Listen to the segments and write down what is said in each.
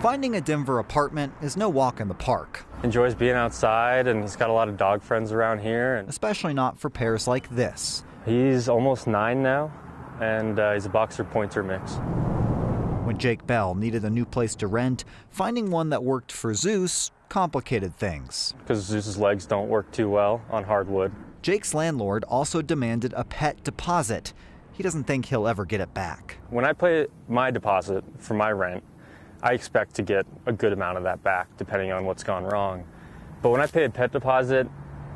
Finding a Denver apartment is no walk in the park. Enjoys being outside, and he's got a lot of dog friends around here. Especially not for pairs like this. He's almost 9 now, and he's a boxer pointer mix. When Jake Bell needed a new place to rent, finding one that worked for Zeus complicated things. Because Zeus's legs don't work too well on hardwood. Jake's landlord also demanded a pet deposit. He doesn't think he'll ever get it back. When I pay my deposit for my rent, I expect to get a good amount of that back, depending on what's gone wrong. But when I pay a pet deposit,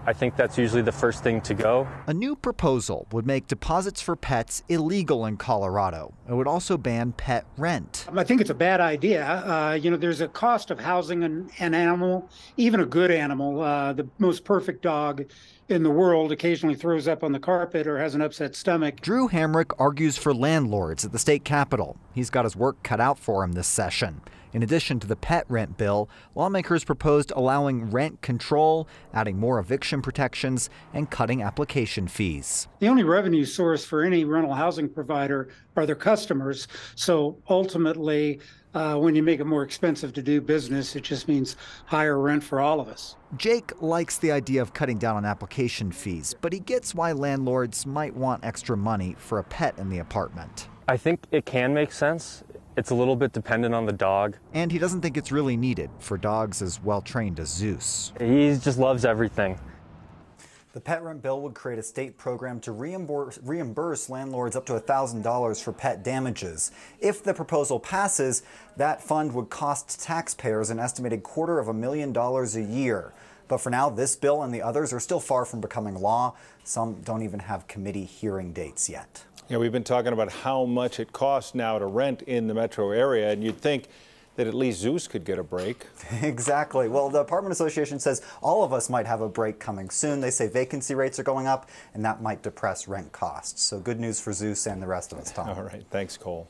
I think that's usually the first thing to go. A new proposal would make deposits for pets illegal in Colorado. It would also ban pet rent. I think it's a bad idea. There's a cost of housing an animal, even a good animal. The most perfect dog in the world occasionally throws up on the carpet or has an upset stomach. Drew Hamrick argues for landlords at the state capitol. He's got his work cut out for him this session. In addition to the pet rent bill, lawmakers proposed allowing rent control, adding more eviction protections, and cutting application fees. The only revenue source for any rental housing provider are their customers. So ultimately, when you make it more expensive to do business, it just means higher rent for all of us. Jake likes the idea of cutting down on application fees, but he gets why landlords might want extra money for a pet in the apartment. I think it can make sense. It's a little bit dependent on the dog. And he doesn't think it's really needed for dogs as well trained as Zeus. He just loves everything. The pet rent bill would create a state program to reimburse landlords up to $1,000 for pet damages. If the proposal passes, that fund would cost taxpayers an estimated $250,000 a year. But for now, this bill and the others are still far from becoming law. Some don't even have committee hearing dates yet. Yeah, we've been talking about how much it costs now to rent in the metro area, and you'd think that at least Zeus could get a break. Exactly. Well, the Apartment Association says all of us might have a break coming soon. They say vacancy rates are going up, and that might depress rent costs. So good news for Zeus and the rest of us, Tom. All right. Thanks, Cole.